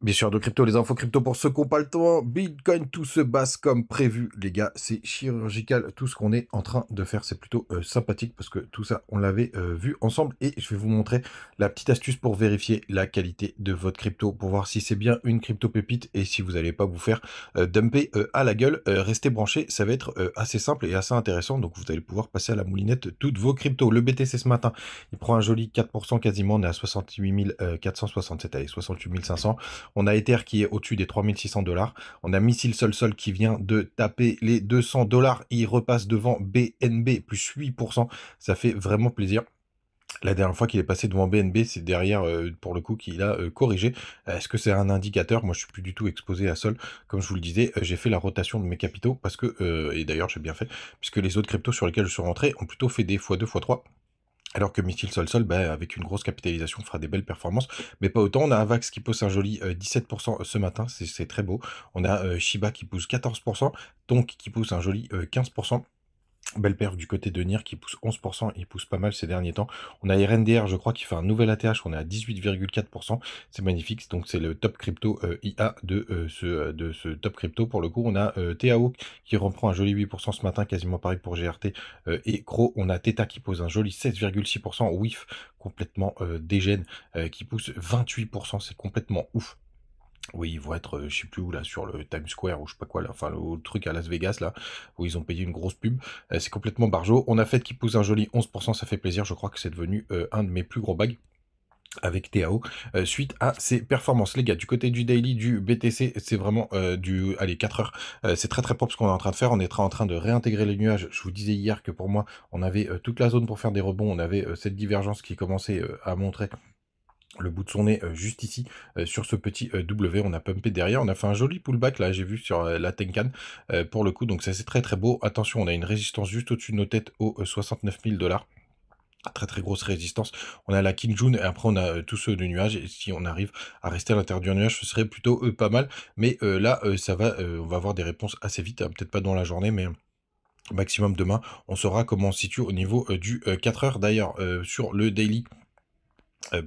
Bien sûr, de crypto, les infos crypto pour ceux qui n'ont pas le temps. Bitcoin, tout se base comme prévu, les gars. C'est chirurgical. Tout ce qu'on est en train de faire, c'est plutôt sympathique parce que tout ça, on l'avait vu ensemble. Et je vais vous montrer la petite astuce pour vérifier la qualité de votre crypto, pour voir si c'est bien une crypto pépite et si vous n'allez pas vous faire dumper à la gueule. Restez branchés, ça va être assez simple et assez intéressant. Donc, vous allez pouvoir passer à la moulinette toutes vos cryptos. Le BTC ce matin, il prend un joli 4% quasiment. On est à 68 467, allez, 68 500. On a Ether qui est au-dessus des 3600 $. On a Missile Sol qui vient de taper les 200 $. Il repasse devant BNB plus 8%. Ça fait vraiment plaisir. La dernière fois qu'il est passé devant BNB, c'est derrière, pour le coup, qu'il a corrigé. Est-ce que c'est un indicateur? Moi, je suis plus du tout exposé à Sol. Comme je vous le disais, j'ai fait la rotation de mes capitaux parce que, et d'ailleurs, j'ai bien fait, puisque les autres cryptos sur lesquels je suis rentré ont plutôt fait des x2, x3. Alors que Missile Sol, bah, avec une grosse capitalisation, fera des belles performances, mais pas autant. On a Avax qui pousse un joli 17% ce matin, c'est très beau. On a Shiba qui pousse 14%, Tonk qui pousse un joli 15%. Belle perf du côté de Nier qui pousse 11%, il pousse pas mal ces derniers temps. On a RNDR, je crois, qui fait un nouvel ATH, on est à 18,4%. C'est magnifique, donc c'est le top crypto IA de ce top crypto. Pour le coup, on a TAO qui reprend un joli 8% ce matin, quasiment pareil pour GRT et Cro. On a Theta qui pose un joli 16,6%. WIF complètement dégène qui pousse 28%, c'est complètement ouf. Oui, ils vont être, je sais plus où là, sur le Times Square ou je sais pas quoi là, enfin le truc à Las Vegas là, où ils ont payé une grosse pub. C'est complètement barjo. On a fait qui pousse un joli 11%, ça fait plaisir. Je crois que c'est devenu un de mes plus gros bags avec TAO suite à ses performances. Les gars, du côté du daily, du BTC, c'est vraiment allez, 4 heures. C'est très très propre ce qu'on est en train de faire. On est en train de réintégrer les nuages. Je vous disais hier que pour moi, on avait toute la zone pour faire des rebonds. On avait cette divergence qui commençait à montrer le bout de son nez juste ici sur ce petit W. On a pumpé derrière, on a fait un joli pullback là, j'ai vu sur la Tenkan pour le coup, donc ça c'est très très beau. Attention, on a une résistance juste au-dessus de nos têtes aux 69 000 $. Très très grosse résistance. On a la Kinjun et après on a tous ceux de nuages. Et si on arrive à rester à l'intérieur du nuage, ce serait plutôt pas mal. Mais là, ça va, on va avoir des réponses assez vite, hein, peut-être pas dans la journée, mais maximum demain. On saura comment on se situe au niveau du 4 heures. D'ailleurs, sur le daily.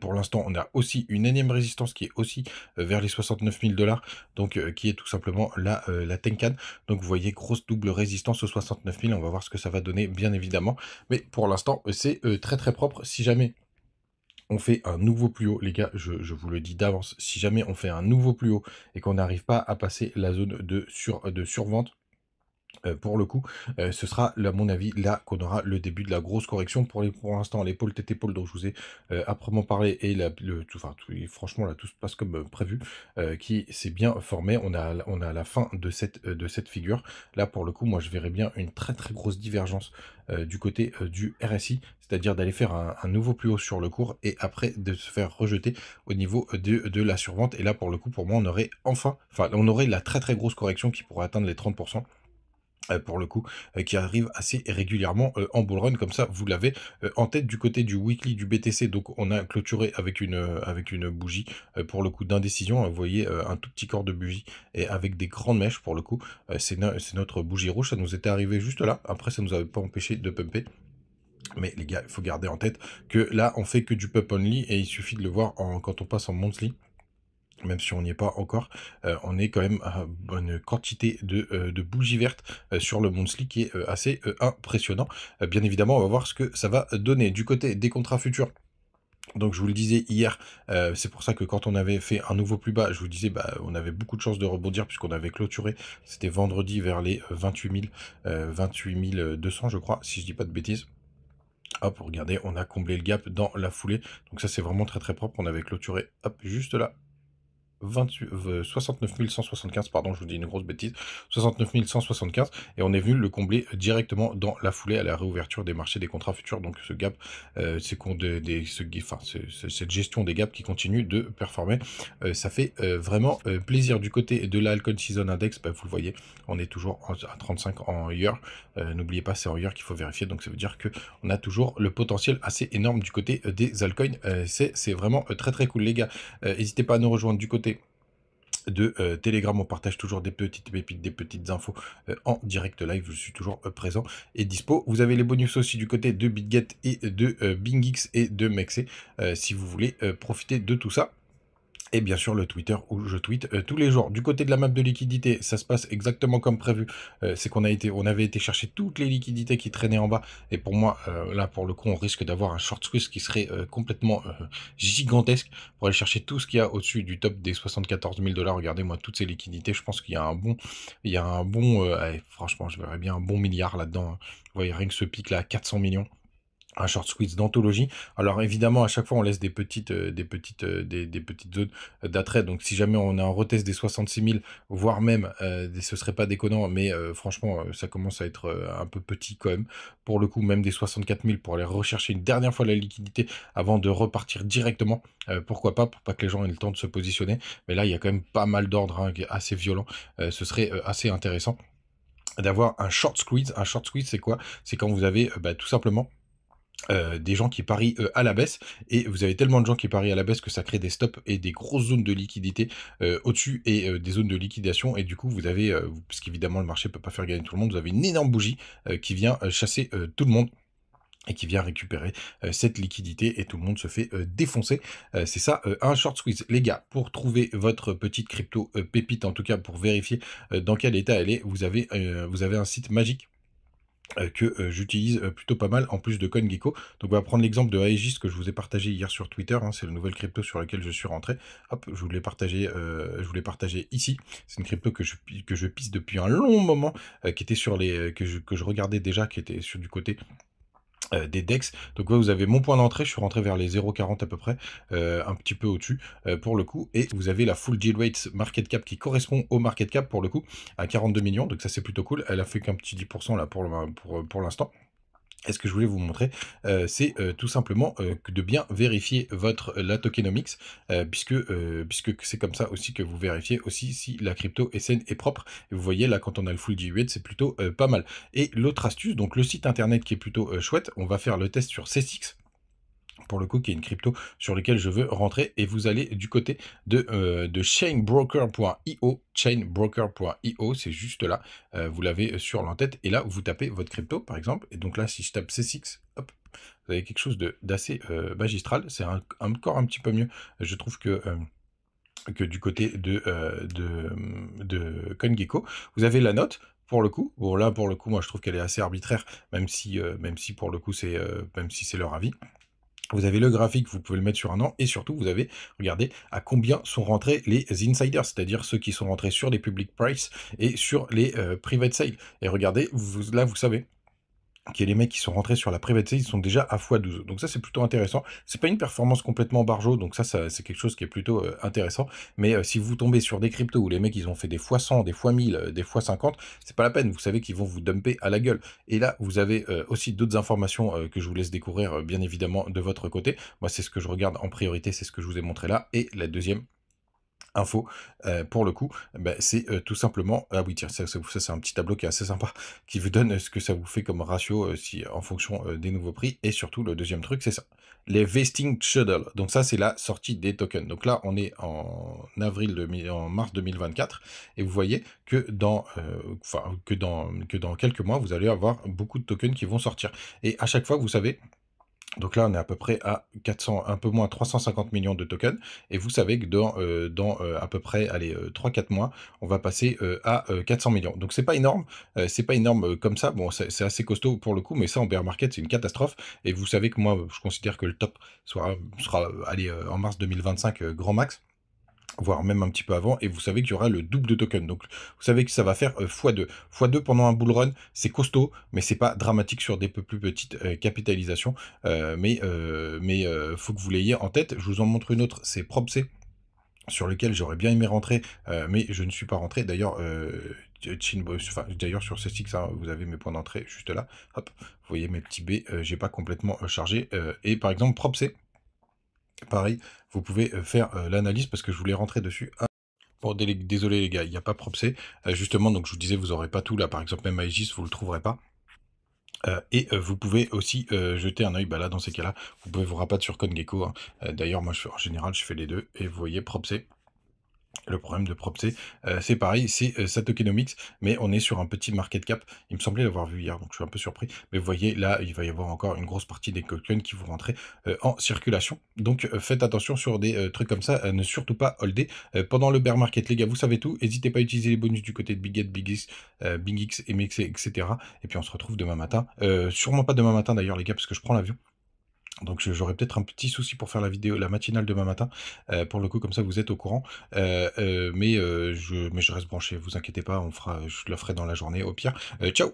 Pour l'instant, on a aussi une énième résistance qui est aussi vers les 69 000 $, donc qui est tout simplement la Tenkan. Donc vous voyez, grosse double résistance aux 69 000. On va voir ce que ça va donner, bien évidemment. Mais pour l'instant, c'est très très propre. Si jamais on fait un nouveau plus haut, les gars, je vous le dis d'avance, si jamais on fait un nouveau plus haut et qu'on n'arrive pas à passer la zone de survente, pour le coup, ce sera, à mon avis, là qu'on aura le début de la grosse correction. Pour l'instant, l'épaule tête épaule dont je vous ai âprement parlé et franchement là tout se passe comme prévu, qui s'est bien formé. On a la fin de cette figure. Là pour le coup, moi je verrais bien une très très grosse divergence du côté du RSI, c'est-à-dire d'aller faire un nouveau plus haut sur le cours et après de se faire rejeter au niveau de la survente. Et là pour le coup, pour moi, on aurait on aurait la très très grosse correction qui pourrait atteindre les 30%. Pour le coup, qui arrive assez régulièrement en bull run, comme ça vous l'avez en tête. Du côté du weekly du BTC, donc on a clôturé avec une bougie pour le coup d'indécision, vous voyez un tout petit corps de bougie et avec des grandes mèches pour le coup, c'est notre bougie rouge, ça nous était arrivé juste là, après ça nous avait pas empêché de pumper. Mais les gars, il faut garder en tête que là on fait que du pump only et il suffit de le voir quand on passe en monthly. Même si on n'y est pas encore, on est quand même à une quantité de bougies vertes sur le monthly qui est assez impressionnant. Bien évidemment, on va voir ce que ça va donner. Du côté des contrats futurs, donc je vous le disais hier, c'est pour ça que quand on avait fait un nouveau plus bas, je vous disais, bah, on avait beaucoup de chances de rebondir puisqu'on avait clôturé, c'était vendredi vers les 28 200 je crois, si je dis pas de bêtises. Hop, regardez, on a comblé le gap dans la foulée, donc ça c'est vraiment très très propre, on avait clôturé, hop, juste là, 69 175, pardon, je vous dis une grosse bêtise, 69 175, et on est venu le combler directement dans la foulée à la réouverture des marchés des contrats futurs. Donc ce gap, cette gestion des gaps qui continue de performer, ça fait vraiment plaisir. Du côté de l'Alcon Season Index, bah, vous le voyez, on est toujours à 35 en year. N'oubliez pas, c'est en year qu'il faut vérifier, donc ça veut dire que on a toujours le potentiel assez énorme du côté des altcoins. C'est vraiment très très cool, les gars. N'hésitez pas à nous rejoindre du côté de Telegram. On partage toujours des petites pépites, des petites infos en direct live. Je suis toujours présent et dispo. Vous avez les bonus aussi du côté de BitGet et de BingX et de Mexer si vous voulez profiter de tout ça. Et bien sûr, le Twitter où je tweete tous les jours. Du côté de la map de liquidité, ça se passe exactement comme prévu. C'est on avait été chercher toutes les liquidités qui traînaient en bas. Et pour moi, là, pour le coup, on risque d'avoir un short squeeze qui serait complètement gigantesque pour aller chercher tout ce qu'il y a au-dessus du top des 74 000 $. Regardez-moi toutes ces liquidités. Je pense qu'il y a un bon, allez, franchement, je verrais bien un bon milliard là-dedans, hein. Vous voyez, rien que ce pic là, à 400 millions. Un short squeeze d'anthologie. Alors évidemment, à chaque fois, on laisse des petites zones d'attrait. Donc si jamais on a un retest des 66 000, voire même, ce serait pas déconnant, mais franchement, ça commence à être un peu petit quand même. Pour le coup, même des 64 000 pour aller rechercher une dernière fois la liquidité avant de repartir directement. Pourquoi pas, pour pas que les gens aient le temps de se positionner. Mais là, il y a quand même pas mal d'ordre, hein, qui est assez violent. Ce serait assez intéressant d'avoir un short squeeze. Un short squeeze, c'est quoi? C'est quand vous avez tout simplement des gens qui parient à la baisse, et vous avez tellement de gens qui parient à la baisse que ça crée des stops et des grosses zones de liquidité au-dessus, et des zones de liquidation, et du coup vous avez, parce qu'évidemment le marché peut pas faire gagner tout le monde, vous avez une énorme bougie qui vient chasser tout le monde et qui vient récupérer cette liquidité, et tout le monde se fait défoncer. C'est ça, un short squeeze. Les gars, pour trouver votre petite crypto pépite, en tout cas pour vérifier dans quel état elle est, vous avez un site magique que j'utilise plutôt pas mal, en plus de CoinGecko. Donc on va prendre l'exemple de Aegis que je vous ai partagé hier sur Twitter, hein, c'est la nouvelle crypto sur laquelle je suis rentré. Hop, je vous l'ai partagé ici. C'est une crypto que je pisse depuis un long moment, qui était sur que je regardais déjà, qui était sur du côté des DEX. Donc ouais, vous avez mon point d'entrée, je suis rentré vers les 0,40 à peu près, un petit peu au-dessus pour le coup, et vous avez la full yield rate market cap qui correspond au market cap pour le coup, à 42 millions, donc ça c'est plutôt cool. Elle a fait qu'un petit 10% là pour l'instant. Et ce que je voulais vous montrer, c'est tout simplement que de bien vérifier la tokenomics, puisque c'est comme ça aussi que vous vérifiez aussi si la crypto est saine et propre. Et vous voyez là, quand on a le full G8, c'est plutôt pas mal. Et l'autre astuce, donc le site internet qui est plutôt chouette, on va faire le test sur C6, pour le coup, qui est une crypto sur laquelle je veux rentrer, et vous allez du côté de chainbroker.io. Chainbroker.io, c'est juste là, vous l'avez sur l'entête, et là vous tapez votre crypto par exemple, et donc là si je tape C6, hop, vous avez quelque chose d'assez magistral. C'est encore un petit peu mieux, je trouve, que du côté de CoinGecko. Vous avez la note. Pour le coup, bon là pour le coup, moi je trouve qu'elle est assez arbitraire, même si pour le coup même si c'est leur avis. Vous avez le graphique, vous pouvez le mettre sur un an, et surtout vous avez, regardez, à combien sont rentrés les insiders, c'est-à-dire ceux qui sont rentrés sur les public price et sur les private sales. Et regardez, là vous savez que les mecs qui sont rentrés sur la private sale, ils sont déjà à x12. Donc ça c'est plutôt intéressant. C'est pas une performance complètement barjo, donc ça c'est quelque chose qui est plutôt intéressant. Mais si vous tombez sur des cryptos où les mecs ils ont fait des fois 100, des fois 1000, des fois 50, c'est pas la peine. Vous savez qu'ils vont vous dumper à la gueule. Et là vous avez aussi d'autres informations que je vous laisse découvrir bien évidemment de votre côté. Moi c'est ce que je regarde en priorité, c'est ce que je vous ai montré là. Et la deuxième info, pour le coup, c'est tout simplement, ah oui tiens, ça c'est un petit tableau qui est assez sympa, qui vous donne ce que ça vous fait comme ratio si, en fonction des nouveaux prix. Et surtout le deuxième truc, c'est ça, les vesting schedule. Donc ça c'est la sortie des tokens. Donc là on est en mars 2024, et vous voyez que que dans quelques mois vous allez avoir beaucoup de tokens qui vont sortir. Et à chaque fois, vous savez, donc là, on est à peu près à 400, un peu moins 350 millions de tokens. Et vous savez que dans à peu près, allez, 3-4 mois, on va passer à 400 millions. Donc c'est pas énorme comme ça. Bon, c'est assez costaud pour le coup, mais ça en bear market, c'est une catastrophe. Et vous savez que moi, je considère que le top sera allez, en mars 2025, grand max, voire même un petit peu avant, et vous savez qu'il y aura le double de tokens. Donc vous savez que ça va faire x2. x2 pendant un bull run, c'est costaud, mais c'est pas dramatique sur des peu plus petites capitalisations. Faut que vous l'ayez en tête. Je vous en montre une autre, c'est PropC, sur lequel j'aurais bien aimé rentrer, mais je ne suis pas rentré. D'ailleurs, d'ailleurs sur ce site, hein, vous avez mes points d'entrée juste là. Hop, vous voyez mes petits B, j'ai pas complètement chargé. Et par exemple, PropC, pareil, vous pouvez faire l'analyse, parce que je voulais rentrer dessus. Bon, désolé les gars, il n'y a pas PropC. Justement, donc je vous disais, vous n'aurez pas tout là. Par exemple, même Aegis, vous ne le trouverez pas. Vous pouvez aussi jeter un œil, là dans ces cas-là, vous pouvez vous rabattre sur CoinGecko, hein. D'ailleurs, moi en général, je fais les deux, et vous voyez PropC. Le problème de PropC, c'est pareil, c'est, Satokenomics, mais on est sur un petit market cap. Il me semblait l'avoir vu hier, donc je suis un peu surpris. Mais vous voyez, là, il va y avoir encore une grosse partie des tokens qui vont rentrer, en circulation. Donc, faites attention sur des, trucs comme ça, ne surtout pas holder, pendant le bear market. Les gars, vous savez tout. N'hésitez pas à utiliser les bonus du côté de Big Get, Big X, Big X, MX, et cetera. Et puis on se retrouve demain matin. Sûrement pas demain matin d'ailleurs les gars, parce que je prends l'avion. Donc j'aurai peut-être un petit souci pour faire la matinale demain matin, pour le coup comme ça vous êtes au courant. Mais je reste branché, vous inquiétez pas, je le ferai dans la journée au pire. Ciao!